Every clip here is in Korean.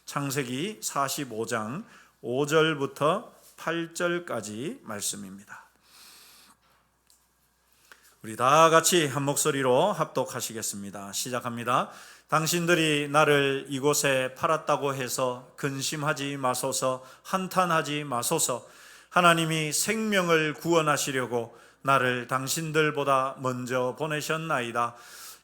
창세기 45장 5절부터 8절까지 말씀입니다. 우리 다 같이 한 목소리로 합독하시겠습니다. 시작합니다. 당신들이 나를 이곳에 팔았다고 해서 근심하지 마소서, 한탄하지 마소서. 하나님이 생명을 구원하시려고 나를 당신들보다 먼저 보내셨나이다.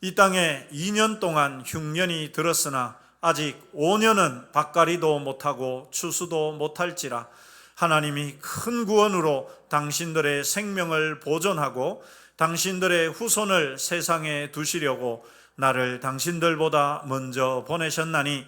이 땅에 2년 동안 흉년이 들었으나 아직 5년은 밭갈이도 못하고 추수도 못할지라. 하나님이 큰 구원으로 당신들의 생명을 보존하고 당신들의 후손을 세상에 두시려고 나를 당신들보다 먼저 보내셨나니,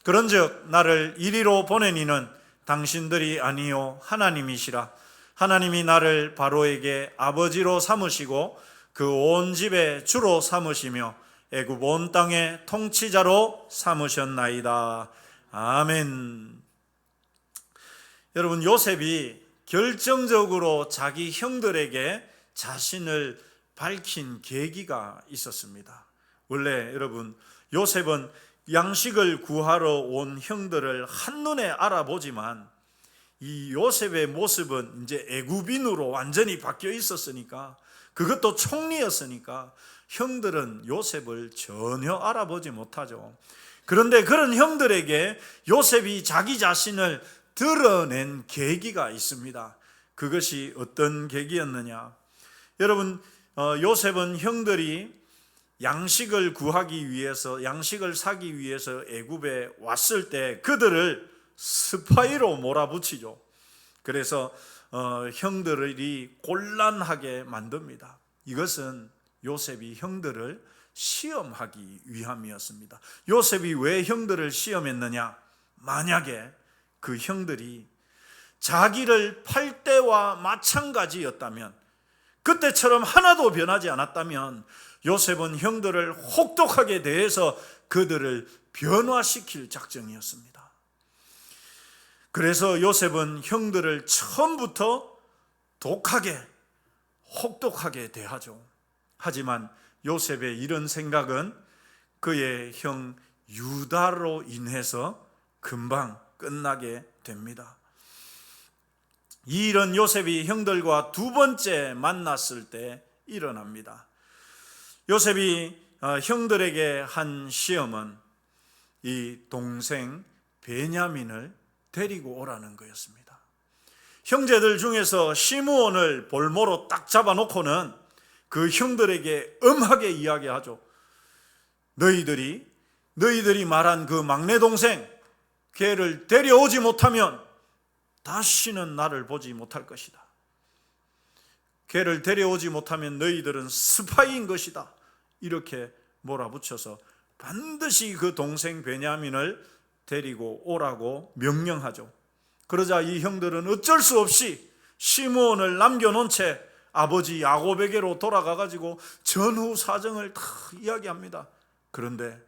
그런즉 나를 이리로 보낸 이는 당신들이 아니요 하나님이시라. 하나님이 나를 바로에게 아버지로 삼으시고 그 온 집의 주로 삼으시며 애굽 온 땅의 통치자로 삼으셨나이다. 아멘. 여러분, 요셉이 결정적으로 자기 형들에게 자신을 밝힌 계기가 있었습니다. 원래 여러분, 요셉은 양식을 구하러 온 형들을 한눈에 알아보지만 이 요셉의 모습은 이제 애굽인으로 완전히 바뀌어 있었으니까, 그것도 총리였으니까 형들은 요셉을 전혀 알아보지 못하죠. 그런데 그런 형들에게 요셉이 자기 자신을 드러낸 계기가 있습니다. 그것이 어떤 계기였느냐? 여러분, 요셉은 형들이 양식을 구하기 위해서, 양식을 사기 위해서 애굽에 왔을 때 그들을 스파이로 몰아붙이죠. 그래서 형들이 곤란하게 만듭니다. 이것은 요셉이 형들을 시험하기 위함이었습니다. 요셉이 왜 형들을 시험했느냐? 만약에 그 형들이 자기를 팔 때와 마찬가지였다면, 그때처럼 하나도 변하지 않았다면 요셉은 형들을 혹독하게 대해서 그들을 변화시킬 작정이었습니다. 그래서 요셉은 형들을 처음부터 독하게, 혹독하게 대하죠. 하지만 요셉의 이런 생각은 그의 형 유다로 인해서 금방 끝나게 됩니다. 이 일은 요셉이 형들과 두 번째 만났을 때 일어납니다. 요셉이 형들에게 한 시험은 이 동생 베냐민을 데리고 오라는 거였습니다. 형제들 중에서 시므온을 볼모로 딱 잡아놓고는 그 형들에게 엄하게 이야기하죠. 너희들이 말한 그 막내 동생, 걔를 데려오지 못하면 다시는 나를 보지 못할 것이다. 걔를 데려오지 못하면 너희들은 스파이인 것이다. 이렇게 몰아붙여서 반드시 그 동생 베냐민을 데리고 오라고 명령하죠. 그러자 이 형들은 어쩔 수 없이 시므온을 남겨놓은 채 아버지 야곱에게로 돌아가가지고 전후 사정을 다 이야기합니다. 그런데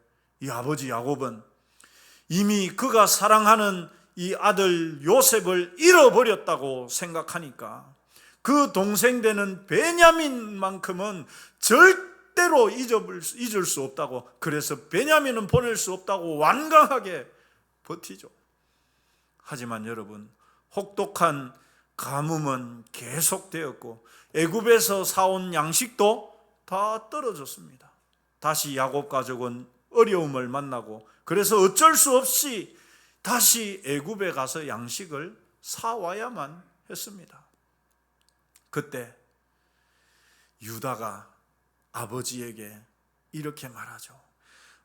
이 아버지 야곱은 이미 그가 사랑하는 이 아들 요셉을 잃어버렸다고 생각하니까 그 동생 되는 베냐민만큼은 절대로 잊을 수 없다고, 그래서 베냐민은 보낼 수 없다고 완강하게 버티죠. 하지만 여러분, 혹독한 가뭄은 계속되었고 애굽에서 사온 양식도 다 떨어졌습니다. 다시 야곱 가족은 어려움을 만나고, 그래서 어쩔 수 없이 다시 애굽에 가서 양식을 사와야만 했습니다. 그때 유다가 아버지에게 이렇게 말하죠.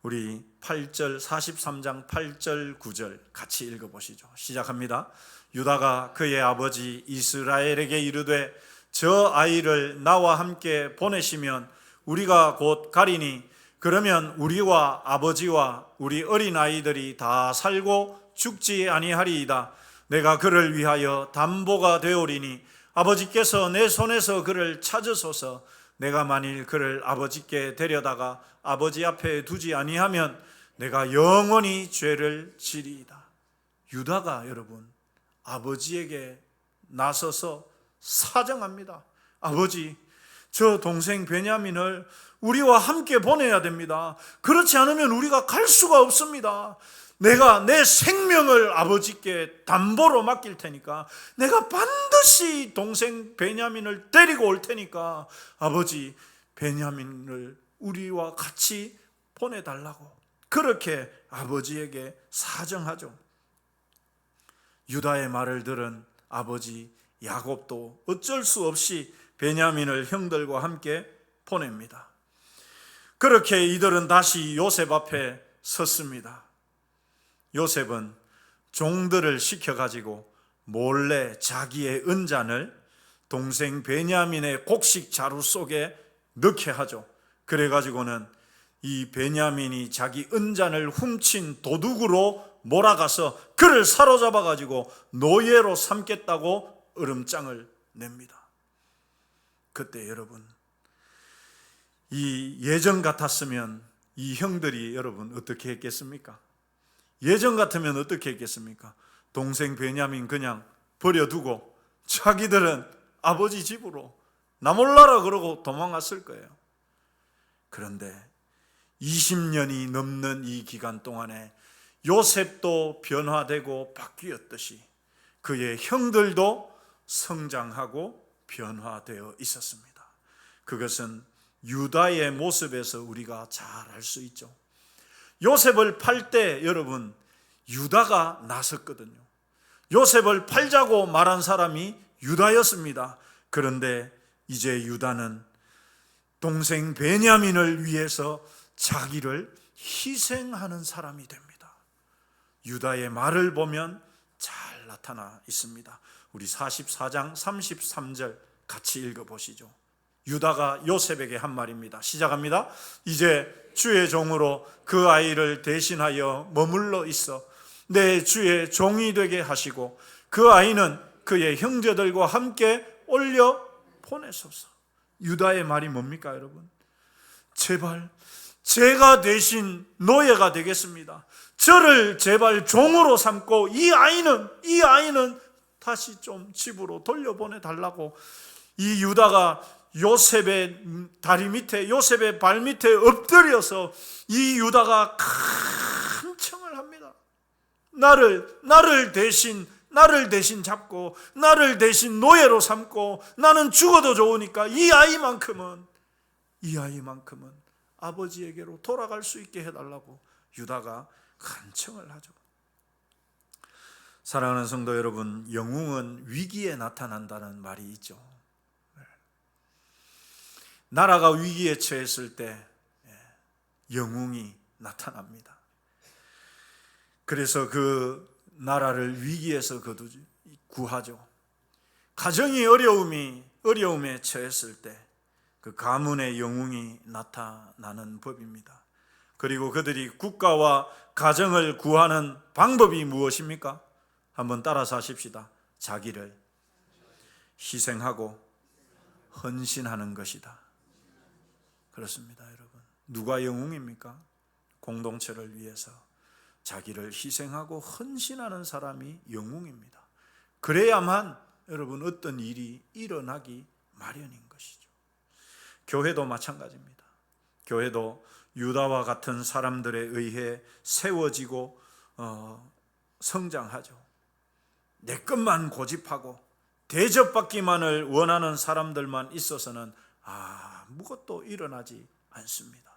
우리 8절, 43장 8절 9절 같이 읽어보시죠. 시작합니다. 유다가 그의 아버지 이스라엘에게 이르되 저 아이를 나와 함께 보내시면 우리가 곧 가리니 그러면 우리와 아버지와 우리 어린아이들이 다 살고 죽지 아니하리이다. 내가 그를 위하여 담보가 되오리니 아버지께서 내 손에서 그를 찾으소서. 내가 만일 그를 아버지께 데려다가 아버지 앞에 두지 아니하면 내가 영원히 죄를 지리이다. 유다가 여러분 아버지에게 나서서 사정합니다. 아버지, 저 동생 베냐민을 우리와 함께 보내야 됩니다. 그렇지 않으면 우리가 갈 수가 없습니다. 내가 내 생명을 아버지께 담보로 맡길 테니까 내가 반드시 동생 베냐민을 데리고 올 테니까 아버지 베냐민을 우리와 같이 보내달라고 그렇게 아버지에게 사정하죠. 유다의 말을 들은 아버지 야곱도 어쩔 수 없이 베냐민을 형들과 함께 보냅니다. 그렇게 이들은 다시 요셉 앞에 섰습니다. 요셉은 종들을 시켜가지고 몰래 자기의 은잔을 동생 베냐민의 곡식 자루 속에 넣게 하죠. 그래가지고는 이 베냐민이 자기 은잔을 훔친 도둑으로 몰아가서 그를 사로잡아가지고 노예로 삼겠다고 으름장을 냅니다. 그때 여러분, 이 예전 같았으면 이 형들이 여러분 어떻게 했겠습니까? 예전 같으면 어떻게 했겠습니까? 동생 베냐민 그냥 버려두고 자기들은 아버지 집으로 나 몰라라 그러고 도망갔을 거예요. 그런데 20년이 넘는 이 기간 동안에 요셉도 변화되고 바뀌었듯이 그의 형들도 성장하고 변화되어 있었습니다. 그것은 유다의 모습에서 우리가 잘 알 수 있죠. 요셉을 팔 때 여러분 유다가 나섰거든요. 요셉을 팔자고 말한 사람이 유다였습니다. 그런데 이제 유다는 동생 베냐민을 위해서 자기를 희생하는 사람이 됩니다. 유다의 말을 보면 잘 나타나 있습니다. 우리 44장 33절 같이 읽어보시죠. 유다가 요셉에게 한 말입니다. 시작합니다. 이제 주의 종으로 그 아이를 대신하여 머물러 있어 내 주의 종이 되게 하시고 그 아이는 그의 형제들과 함께 올려 보내소서. 유다의 말이 뭡니까 여러분? 제발 제가 대신 노예가 되겠습니다. 저를 제발 종으로 삼고 이 아이는 다시 좀 집으로 돌려보내 달라고 이 유다가 요셉의 다리 밑에 요셉의 발 밑에 엎드려서 이 유다가 간청을 합니다. 나를 대신 잡고 나를 대신 노예로 삼고 나는 죽어도 좋으니까 이 아이만큼은 아버지에게로 돌아갈 수 있게 해달라고 유다가 간청을 하죠. 사랑하는 성도 여러분, 영웅은 위기에 나타난다는 말이 있죠. 나라가 위기에 처했을 때 영웅이 나타납니다. 그래서 그 나라를 위기에서 구하죠. 가정이 어려움에 처했을 때 그 가문의 영웅이 나타나는 법입니다. 그리고 그들이 국가와 가정을 구하는 방법이 무엇입니까? 한번 따라서 하십시다. 자기를 희생하고 헌신하는 것이다. 그렇습니다, 여러분. 누가 영웅입니까? 공동체를 위해서 자기를 희생하고 헌신하는 사람이 영웅입니다. 그래야만 여러분 어떤 일이 일어나기 마련인 것이죠. 교회도 마찬가지입니다. 교회도 유다와 같은 사람들에 의해 세워지고 성장하죠. 내 것만 고집하고 대접받기만을 원하는 사람들만 있어서는 아무것도 일어나지 않습니다.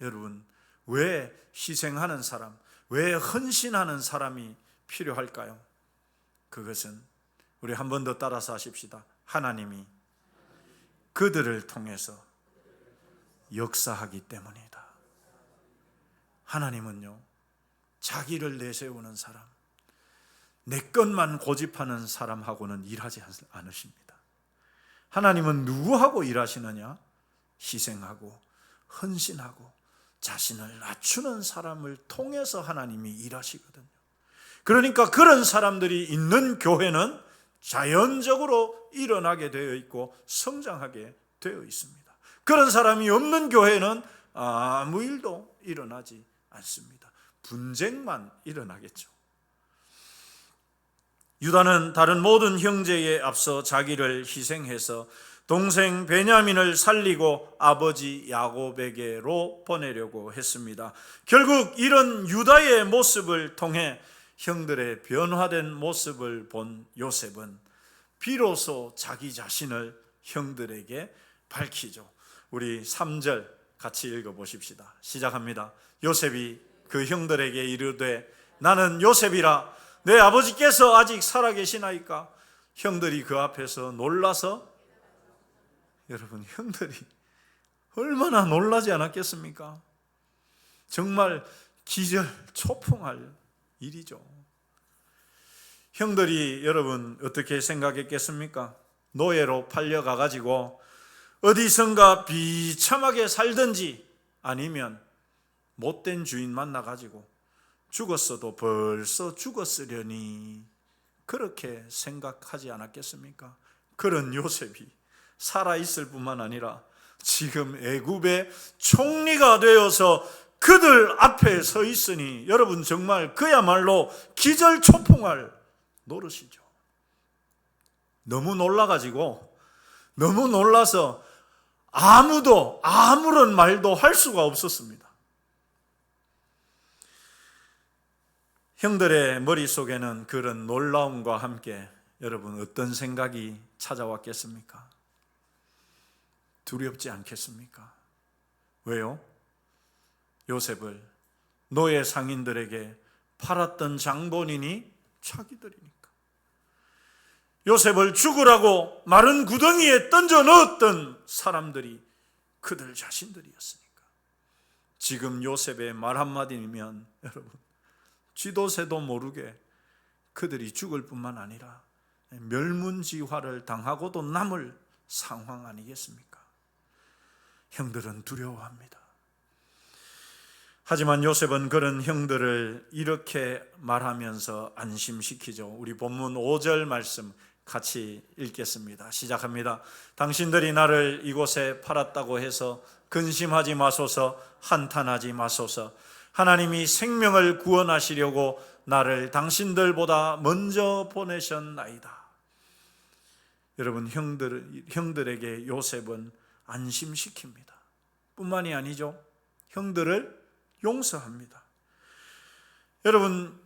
여러분, 왜 희생하는 사람, 왜 헌신하는 사람이 필요할까요? 그것은 우리 한 번 더 따라서 하십시다. 하나님이 그들을 통해서 역사하기 때문이다. 하나님은요, 자기를 내세우는 사람, 내 것만 고집하는 사람하고는 일하지 않으십니다. 하나님은 누구하고 일하시느냐? 희생하고 헌신하고 자신을 낮추는 사람을 통해서 하나님이 일하시거든요. 그러니까 그런 사람들이 있는 교회는 자연적으로 일어나게 되어 있고 성장하게 되어 있습니다. 그런 사람이 없는 교회는 아무 일도 일어나지 않습니다. 분쟁만 일어나겠죠. 유다는 다른 모든 형제에 앞서 자기를 희생해서 동생 베냐민을 살리고 아버지 야곱에게로 보내려고 했습니다. 결국 이런 유다의 모습을 통해 형들의 변화된 모습을 본 요셉은 비로소 자기 자신을 형들에게 밝히죠. 우리 3절 같이 읽어보십시다. 시작합니다. 요셉이 그 형들에게 이르되 나는 요셉이라 내 아버지께서 아직 살아계시나이까? 형들이 그 앞에서 놀라서, 여러분 형들이 얼마나 놀라지 않았겠습니까? 정말 기절초풍할 일이죠. 형들이 여러분 어떻게 생각했겠습니까? 노예로 팔려가가지고 어디선가 비참하게 살든지 아니면 못된 주인 만나가지고 죽었어도 벌써 죽었으려니 그렇게 생각하지 않았겠습니까? 그런 요셉이 살아있을 뿐만 아니라 지금 애굽의 총리가 되어서 그들 앞에 서 있으니 여러분 정말 그야말로 기절초풍할 노릇이죠. 너무 놀라가지고 너무 놀라서 아무도 아무런 말도 할 수가 없었습니다. 형들의 머릿속에는 그런 놀라움과 함께 여러분 어떤 생각이 찾아왔겠습니까? 두렵지 않겠습니까? 왜요? 요셉을 노예 상인들에게 팔았던 장본인이 자기들이니까. 요셉을 죽으라고 마른 구덩이에 던져 넣었던 사람들이 그들 자신들이었으니까. 지금 요셉의 말 한마디면 여러분 쥐도새도 모르게 그들이 죽을 뿐만 아니라 멸문지화를 당하고도 남을 상황 아니겠습니까? 형들은 두려워합니다. 하지만 요셉은 그런 형들을 이렇게 말하면서 안심시키죠. 우리 본문 5절 말씀 같이 읽겠습니다. 시작합니다. 당신들이 나를 이곳에 팔았다고 해서 근심하지 마소서, 한탄하지 마소서. 하나님이 생명을 구원하시려고 나를 당신들보다 먼저 보내셨나이다. 여러분 형들에게 요셉은 안심시킵니다. 뿐만이 아니죠. 형들을 용서합니다. 여러분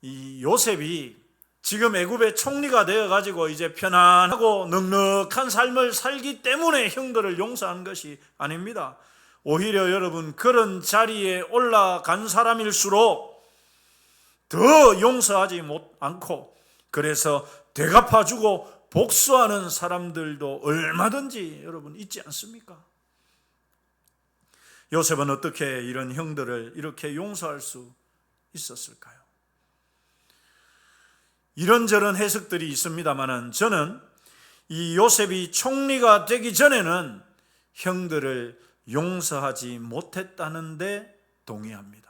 이 요셉이 지금 애굽의 총리가 되어가지고 이제 편안하고 넉넉한 삶을 살기 때문에 형들을 용서한 것이 아닙니다. 오히려 여러분 그런 자리에 올라간 사람일수록 더 용서하지 않고 그래서 되갚아주고 복수하는 사람들도 얼마든지 여러분 있지 않습니까? 요셉은 어떻게 이런 형들을 이렇게 용서할 수 있었을까요? 이런저런 해석들이 있습니다만은 저는 이 요셉이 총리가 되기 전에는 형들을 용서하지 못했다는 데 동의합니다.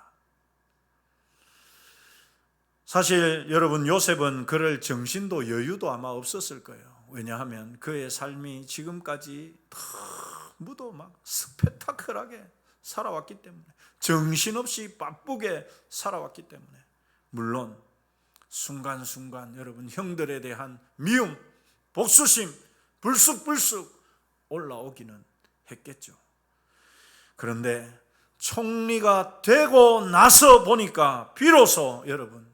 사실 여러분 요셉은 그럴 정신도 여유도 아마 없었을 거예요. 왜냐하면 그의 삶이 지금까지 너무도 막 스펙타클하게 살아왔기 때문에, 정신없이 바쁘게 살아왔기 때문에, 물론 순간순간 여러분 형들에 대한 미움, 복수심 불쑥불쑥 올라오기는 했겠죠. 그런데 총리가 되고 나서 보니까 비로소 여러분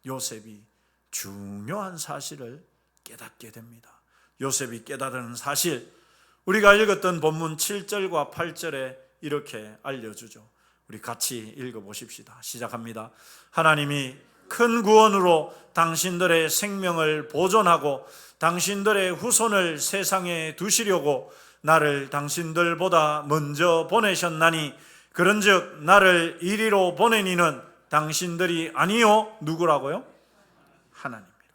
요셉이 중요한 사실을 깨닫게 됩니다. 요셉이 깨달은 사실, 우리가 읽었던 본문 7절과 8절에 이렇게 알려주죠. 우리 같이 읽어보십시다. 시작합니다. 하나님이 큰 구원으로 당신들의 생명을 보존하고 당신들의 후손을 세상에 두시려고 나를 당신들보다 먼저 보내셨나니 그런즉 나를 이리로 보낸 이는 당신들이 아니요 누구라고요? 하나님이라.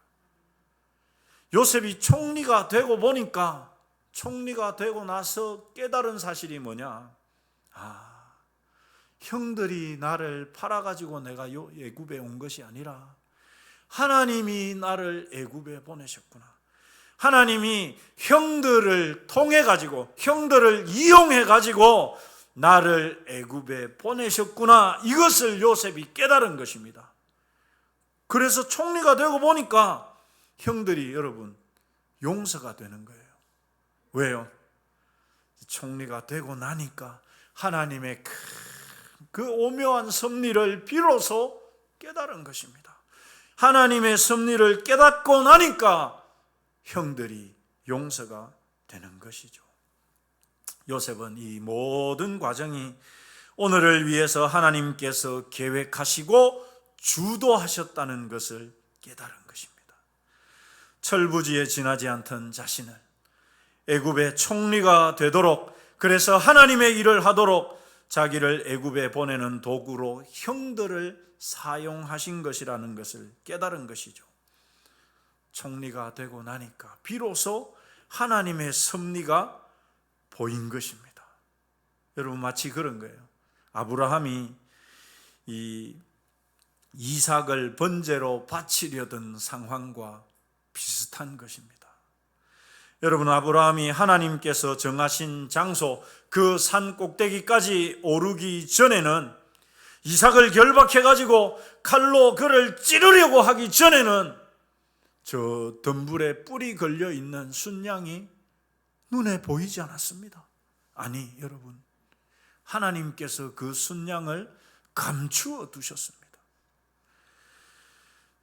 요셉이 총리가 되고 보니까, 총리가 되고 나서 깨달은 사실이 뭐냐? 형들이 나를 팔아가지고 내가 애굽에 온 것이 아니라 하나님이 나를 애굽에 보내셨구나. 하나님이 형들을 통해 가지고, 형들을 이용해 가지고 나를 애굽에 보내셨구나. 이것을 요셉이 깨달은 것입니다. 그래서 총리가 되고 보니까 형들이 여러분 용서가 되는 거예요. 왜요? 총리가 되고 나니까 하나님의 그 오묘한 섭리를 비로소 깨달은 것입니다. 하나님의 섭리를 깨닫고 나니까 형들이 용서가 되는 것이죠. 요셉은 이 모든 과정이 오늘을 위해서 하나님께서 계획하시고 주도하셨다는 것을 깨달은 것입니다. 철부지에 지나지 않던 자신을 애굽의 총리가 되도록, 그래서 하나님의 일을 하도록 자기를 애굽에 보내는 도구로 형들을 사용하신 것이라는 것을 깨달은 것이죠. 총리가 되고 나니까 비로소 하나님의 섭리가 보인 것입니다. 여러분, 마치 그런 거예요. 아브라함이 이 이삭을 번제로 바치려던 상황과 비슷한 것입니다. 여러분, 아브라함이 하나님께서 정하신 장소, 그 산 꼭대기까지 오르기 전에는, 이삭을 결박해가지고 칼로 그를 찌르려고 하기 전에는 저 덤불에 뿔이 걸려있는 순양이 눈에 보이지 않았습니다. 아니, 여러분, 하나님께서 그 순양을 감추어 두셨습니다.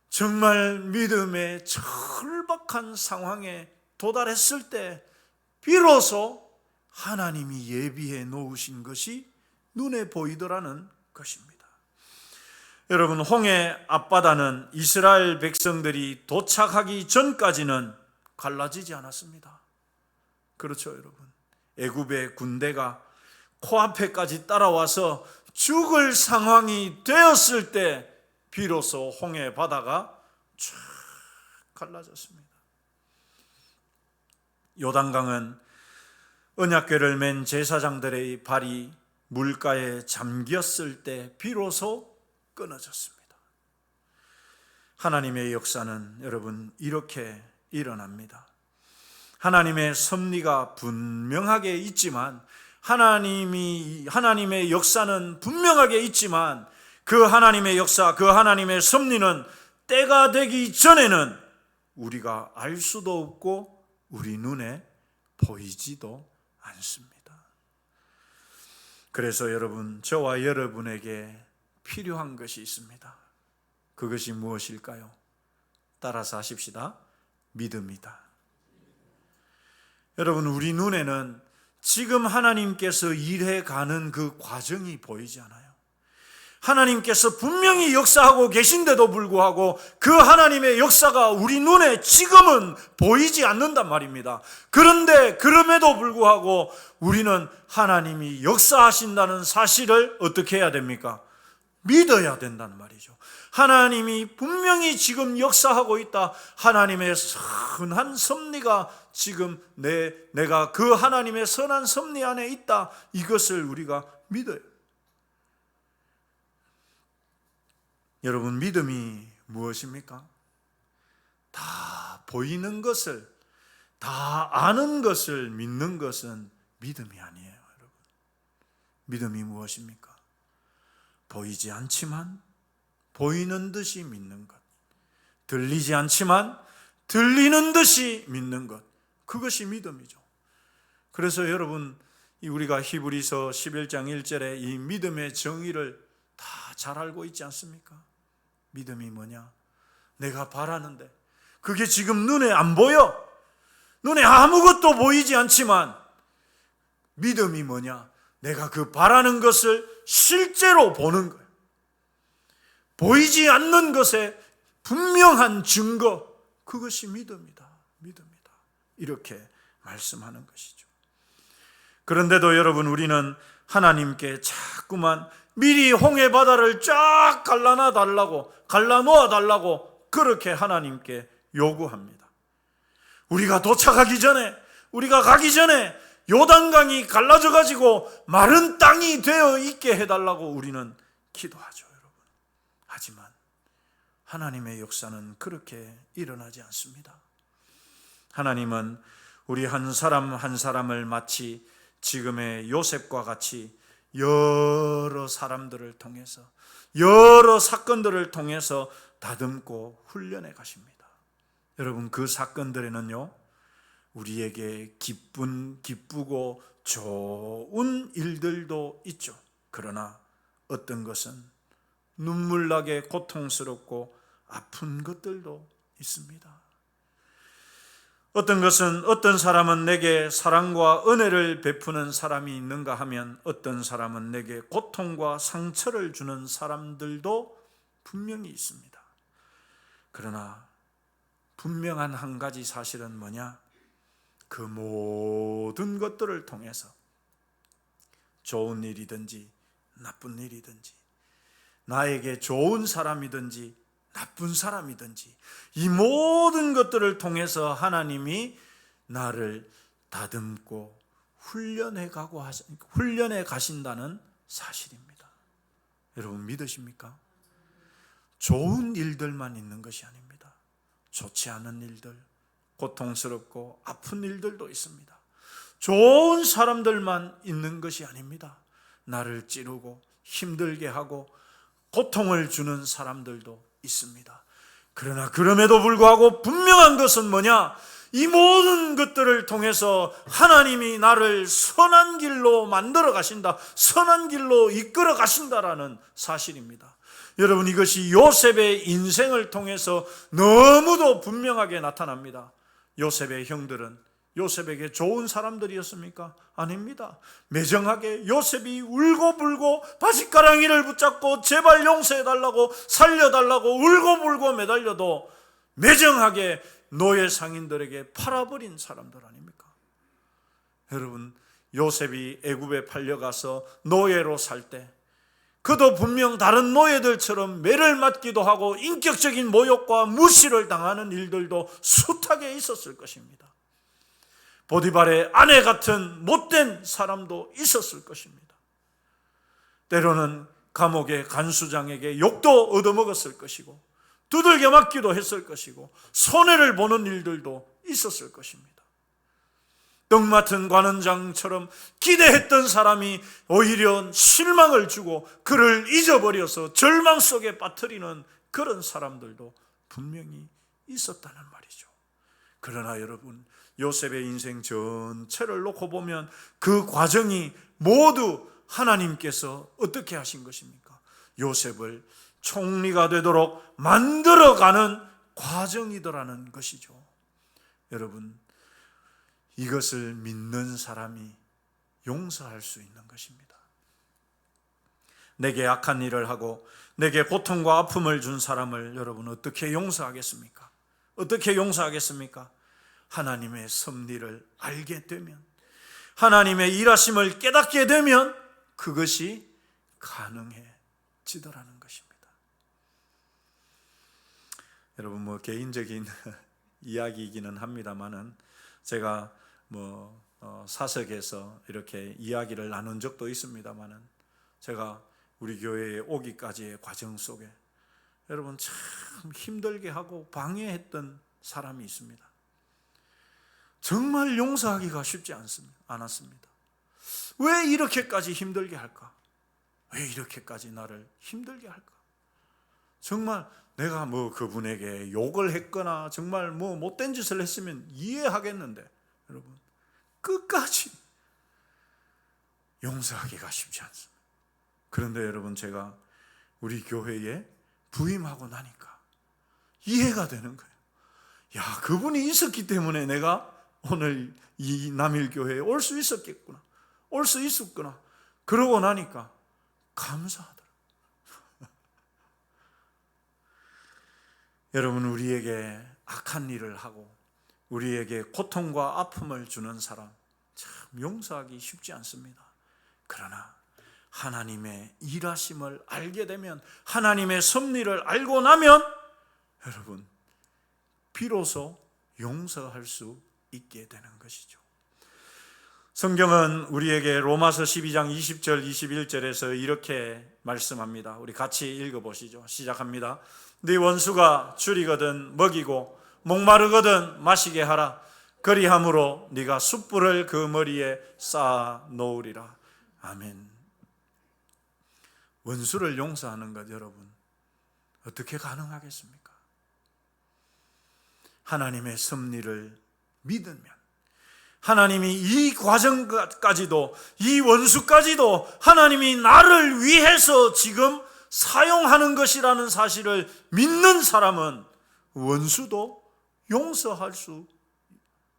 정말 믿음의 절박한 상황에 도달했을 때 비로소 하나님이 예비해 놓으신 것이 눈에 보이더라는 것입니다. 여러분, 홍해 앞바다는 이스라엘 백성들이 도착하기 전까지는 갈라지지 않았습니다. 그렇죠, 여러분. 애굽의 군대가 코앞에까지 따라와서 죽을 상황이 되었을 때 비로소 홍해 바다가 쫙 갈라졌습니다. 요단강은 언약궤를 맨 제사장들의 발이 물가에 잠겼을 때 비로소 끊어졌습니다. 하나님의 역사는 여러분 이렇게 일어납니다. 하나님의 섭리가 분명하게 있지만, 하나님의 역사는 분명하게 있지만, 그 하나님의 역사, 그 하나님의 섭리는 때가 되기 전에는 우리가 알 수도 없고 우리 눈에 보이지도 않습니다. 그래서 여러분, 저와 여러분에게 필요한 것이 있습니다. 그것이 무엇일까요? 따라서 하십시다. 믿음이다. 여러분, 우리 눈에는 지금 하나님께서 일해가는 그 과정이 보이지 않아요. 하나님께서 분명히 역사하고 계신데도 불구하고 그 하나님의 역사가 우리 눈에 지금은 보이지 않는단 말입니다. 그런데 그럼에도 불구하고 우리는 하나님이 역사하신다는 사실을 어떻게 해야 됩니까? 믿어야 된다는 말이죠. 하나님이 분명히 지금 역사하고 있다. 하나님의 선한 섭리가 지금 내가 그 하나님의 선한 섭리 안에 있다. 이것을 우리가 믿어요. 여러분, 믿음이 무엇입니까? 다 보이는 것을, 다 아는 것을 믿는 것은 믿음이 아니에요, 여러분. 믿음이 무엇입니까? 보이지 않지만 보이는 듯이 믿는 것, 들리지 않지만 들리는 듯이 믿는 것, 그것이 믿음이죠. 그래서 여러분, 우리가 히브리서 11장 1절에 이 믿음의 정의를 다 잘 알고 있지 않습니까? 믿음이 뭐냐? 내가 바라는데 그게 지금 눈에 안 보여. 눈에 아무것도 보이지 않지만 믿음이 뭐냐? 내가 그 바라는 것을 실제로 보는 거예요. 보이지 않는 것에 분명한 증거, 그것이 믿음이다. 믿음이다. 이렇게 말씀하는 것이죠. 그런데도 여러분, 우리는 하나님께 자꾸만 미리 홍해 바다를 쫙 갈라놓아 달라고 그렇게 하나님께 요구합니다. 우리가 도착하기 전에, 우리가 가기 전에 요단강이 갈라져 가지고 마른 땅이 되어 있게 해달라고 우리는 기도하죠, 여러분. 하지만 하나님의 역사는 그렇게 일어나지 않습니다. 하나님은 우리 한 사람 한 사람을 마치 지금의 요셉과 같이 여러 사람들을 통해서, 여러 사건들을 통해서 다듬고 훈련해 가십니다. 여러분, 그 사건들에는요, 우리에게 기쁘고 좋은 일들도 있죠. 그러나 어떤 것은 눈물나게 고통스럽고 아픈 것들도 있습니다. 어떤 것은 어떤 사람은 내게 사랑과 은혜를 베푸는 사람이 있는가 하면 어떤 사람은 내게 고통과 상처를 주는 사람들도 분명히 있습니다. 그러나 분명한 한 가지 사실은 뭐냐? 그 모든 것들을 통해서 좋은 일이든지 나쁜 일이든지 나에게 좋은 사람이든지 나쁜 사람이든지 이 모든 것들을 통해서 하나님이 나를 다듬고 훈련해 가신다는 사실입니다. 여러분 믿으십니까? 좋은 일들만 있는 것이 아닙니다. 좋지 않은 일들, 고통스럽고 아픈 일들도 있습니다. 좋은 사람들만 있는 것이 아닙니다. 나를 찌르고 힘들게 하고 고통을 주는 사람들도 있습니다. 그러나 그럼에도 불구하고 분명한 것은 뭐냐? 이 모든 것들을 통해서 하나님이 나를 선한 길로 만들어 가신다, 선한 길로 이끌어 가신다라는 사실입니다. 여러분, 이것이 요셉의 인생을 통해서 너무도 분명하게 나타납니다. 요셉의 형들은 요셉에게 좋은 사람들이었습니까? 아닙니다. 매정하게 요셉이 울고불고 바짓가랑이를 붙잡고 제발 용서해달라고 살려달라고 울고불고 매달려도 매정하게 노예 상인들에게 팔아버린 사람들 아닙니까? 여러분, 요셉이 애굽에 팔려가서 노예로 살 때 그도 분명 다른 노예들처럼 매를 맞기도 하고 인격적인 모욕과 무시를 당하는 일들도 숱하게 있었을 것입니다. 보디발의 아내 같은 못된 사람도 있었을 것입니다. 때로는 감옥의 간수장에게 욕도 얻어먹었을 것이고 두들겨 맞기도 했을 것이고 손해를 보는 일들도 있었을 것입니다. 떡 맡은 관원장처럼 기대했던 사람이 오히려 실망을 주고 그를 잊어버려서 절망 속에 빠뜨리는 그런 사람들도 분명히 있었다는 말이죠. 그러나 여러분, 요셉의 인생 전체를 놓고 보면 그 과정이 모두 하나님께서 어떻게 하신 것입니까? 요셉을 총리가 되도록 만들어가는 과정이더라는 것이죠. 여러분, 이것을 믿는 사람이 용서할 수 있는 것입니다. 내게 악한 일을 하고 내게 고통과 아픔을 준 사람을 여러분 어떻게 용서하겠습니까? 어떻게 용서하겠습니까? 하나님의 섭리를 알게 되면, 하나님의 일하심을 깨닫게 되면 그것이 가능해지더라는 것입니다. 여러분, 개인적인 이야기이기는 합니다만은 제가 사석에서 이렇게 이야기를 나눈 적도 있습니다만은 제가 우리 교회에 오기까지의 과정 속에 여러분 참 힘들게 하고 방해했던 사람이 있습니다. 정말 용서하기가 쉽지 않았습니다. 왜 이렇게까지 힘들게 할까? 왜 이렇게까지 나를 힘들게 할까? 정말 내가 그분에게 욕을 했거나 정말 못된 짓을 했으면 이해하겠는데 여러분 끝까지 용서하기가 쉽지 않습니다. 그런데 여러분, 제가 우리 교회에 부임하고 나니까 이해가 되는 거예요. 야, 그분이 있었기 때문에 내가 오늘 이 남일교회에 올 수 있었겠구나, 올 수 있었구나. 그러고 나니까 감사하더라고요. 여러분, 우리에게 악한 일을 하고 우리에게 고통과 아픔을 주는 사람 참 용서하기 쉽지 않습니다. 그러나 하나님의 일하심을 알게 되면, 하나님의 섭리를 알고 나면 여러분 비로소 용서할 수 있게 되는 것이죠. 성경은 우리에게 로마서 12장 20절 21절에서 이렇게 말씀합니다. 우리 같이 읽어보시죠. 시작합니다. 네 원수가 줄이거든 먹이고 목마르거든 마시게 하라. 그리함으로 네가 숯불을 그 머리에 쌓아 놓으리라. 아멘. 원수를 용서하는 것 여러분 어떻게 가능하겠습니까? 하나님의 섭리를 믿으면, 하나님이 이 과정까지도, 이 원수까지도 하나님이 나를 위해서 지금 사용하는 것이라는 사실을 믿는 사람은 원수도 용서할 수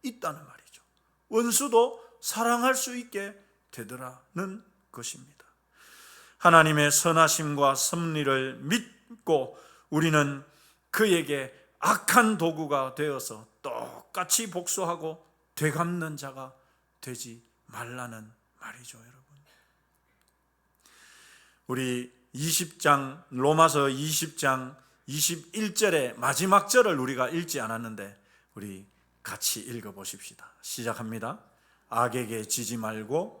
있다는 말이죠. 원수도 사랑할 수 있게 되더라는 것입니다. 하나님의 선하심과 섭리를 믿고 우리는 그에게 악한 도구가 되어서 똑같이 복수하고 되갚는 자가 되지 말라는 말이죠, 여러분. 우리 20장, 로마서 20장 21절의 마지막 절을 우리가 읽지 않았는데 우리 같이 읽어보십시다. 시작합니다. 악에게 지지 말고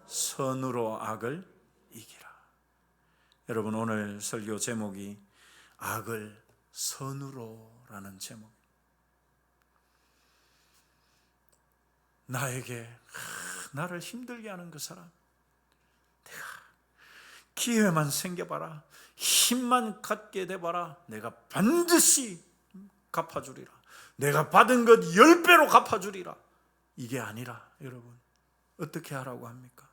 선으로 악을 이기라. 여러분, 오늘 설교 제목이 악을 선으로라는 제목. 나를 힘들게 하는 그 사람, 내가 기회만 생겨봐라, 힘만 갖게 돼봐라, 내가 반드시 갚아주리라, 내가 받은 것 10배로 갚아주리라. 이게 아니라 여러분, 어떻게 하라고 합니까?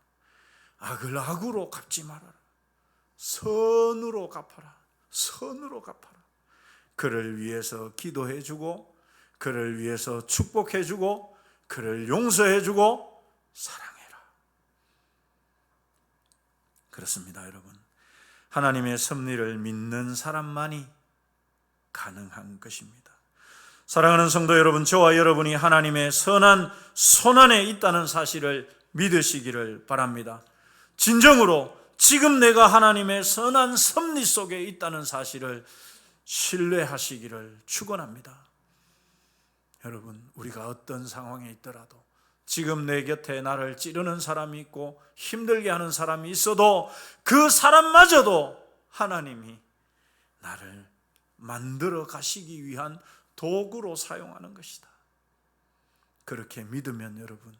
악을 악으로 갚지 말아라. 선으로 갚아라. 선으로 갚아라. 그를 위해서 기도해주고, 그를 위해서 축복해주고, 그를 용서해주고 사랑해라. 그렇습니다, 여러분. 하나님의 섭리를 믿는 사람만이 가능한 것입니다. 사랑하는 성도 여러분, 저와 여러분이 하나님의 선한 손안에 있다는 사실을 믿으시기를 바랍니다. 진정으로 지금 내가 하나님의 선한 섭리 속에 있다는 사실을 신뢰하시기를 축원합니다. 여러분, 우리가 어떤 상황에 있더라도 지금 내 곁에 나를 찌르는 사람이 있고 힘들게 하는 사람이 있어도 그 사람마저도 하나님이 나를 만들어 가시기 위한 도구로 사용하는 것이다. 그렇게 믿으면 여러분,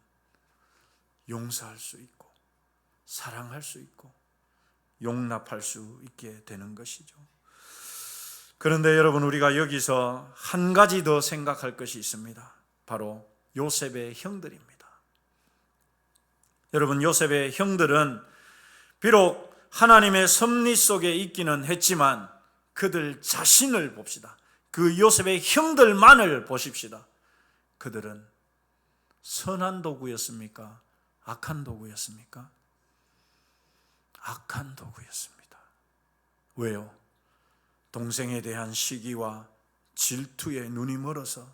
용서할 수 있고 사랑할 수 있고 용납할 수 있게 되는 것이죠. 그런데 여러분, 우리가 여기서 한 가지 더 생각할 것이 있습니다. 바로 요셉의 형들입니다. 여러분, 요셉의 형들은 비록 하나님의 섭리 속에 있기는 했지만 그들 자신을 봅시다. 그 요셉의 형들만을 보십시다. 그들은 선한 도구였습니까? 악한 도구였습니까? 악한 도구였습니다. 왜요? 동생에 대한 시기와 질투에 눈이 멀어서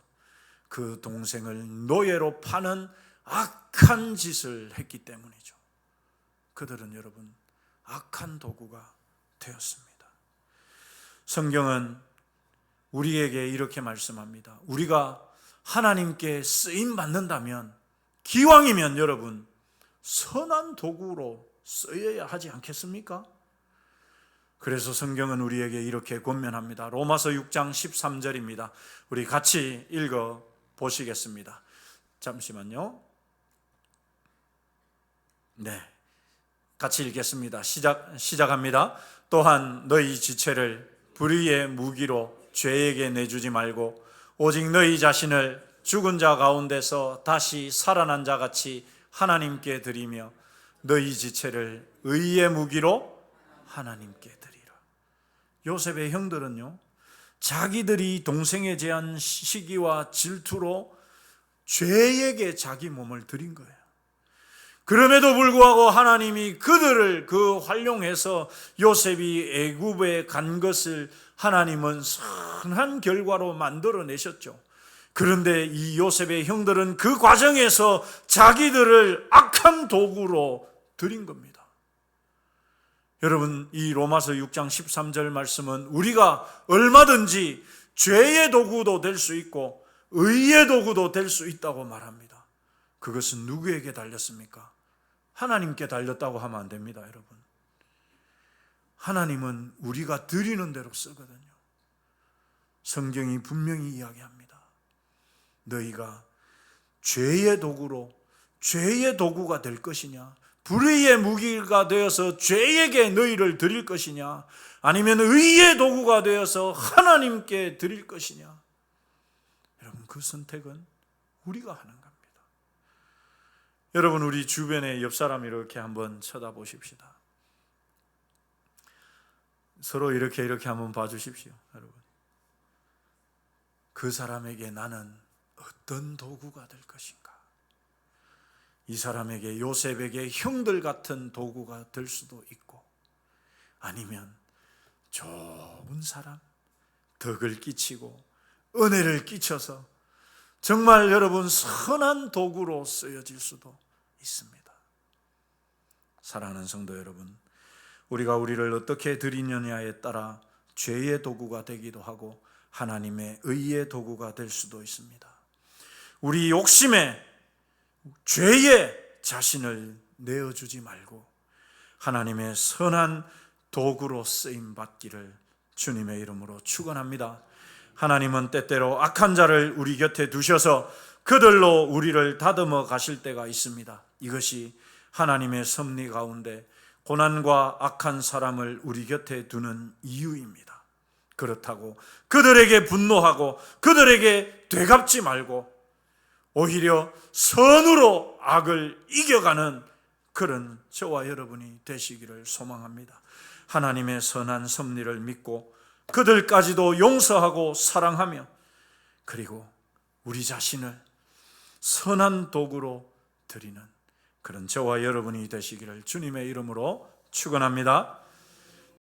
그 동생을 노예로 파는 악한 짓을 했기 때문이죠. 그들은 여러분, 악한 도구가 되었습니다. 성경은 우리에게 이렇게 말씀합니다. 우리가 하나님께 쓰임 받는다면, 기왕이면 여러분, 선한 도구로 쓰여야 하지 않겠습니까? 그래서 성경은 우리에게 이렇게 권면합니다. 로마서 6장 13절입니다. 우리 같이 읽어 보시겠습니다. 잠시만요. 네, 같이 읽겠습니다. 시작합니다. 또한 너희 지체를 불의의 무기로 죄에게 내주지 말고 오직 너희 자신을 죽은 자 가운데서 다시 살아난 자 같이 하나님께 드리며 너희 지체를 의의 무기로 하나님께 드리라. 요셉의 형들은요, 자기들이 동생에 대한 시기와 질투로 죄에게 자기 몸을 드린 거예요. 그럼에도 불구하고 하나님이 그들을 활용해서 요셉이 애굽에 간 것을 하나님은 선한 결과로 만들어내셨죠. 그런데 이 요셉의 형들은 그 과정에서 자기들을 악한 도구로 드린 겁니다. 여러분, 이 로마서 6장 13절 말씀은 우리가 얼마든지 죄의 도구도 될 수 있고 의의 도구도 될 수 있다고 말합니다. 그것은 누구에게 달렸습니까? 하나님께 달렸다고 하면 안 됩니다, 여러분. 하나님은 우리가 드리는 대로 쓰거든요. 성경이 분명히 이야기합니다. 너희가 죄의 도구가 될 것이냐, 불의의 무기가 되어서 죄에게 너희를 드릴 것이냐, 아니면 의의 도구가 되어서 하나님께 드릴 것이냐. 여러분, 그 선택은 우리가 하는 겁니다. 여러분, 우리 주변의 옆 사람 이렇게 한번 쳐다보십시다. 서로 이렇게 한번 봐주십시오. 여러분, 그 사람에게 나는 어떤 도구가 될 것인가? 이 사람에게, 요셉에게 형들 같은 도구가 될 수도 있고, 아니면 좋은 사람, 덕을 끼치고 은혜를 끼쳐서 정말 여러분 선한 도구로 쓰여질 수도 있습니다. 사랑하는 성도 여러분, 우리가 우리를 어떻게 드리느냐에 따라 죄의 도구가 되기도 하고 하나님의 의의 도구가 될 수도 있습니다. 우리 욕심에 죄에 자신을 내어주지 말고 하나님의 선한 도구로 쓰임 받기를 주님의 이름으로 축원합니다. 하나님은 때때로 악한 자를 우리 곁에 두셔서 그들로 우리를 다듬어 가실 때가 있습니다. 이것이 하나님의 섭리 가운데 고난과 악한 사람을 우리 곁에 두는 이유입니다. 그렇다고 그들에게 분노하고 그들에게 되갚지 말고 오히려 선으로 악을 이겨가는 그런 저와 여러분이 되시기를 소망합니다. 하나님의 선한 섭리를 믿고 그들까지도 용서하고 사랑하며, 그리고 우리 자신을 선한 도구로 드리는 그런 저와 여러분이 되시기를 주님의 이름으로 축원합니다.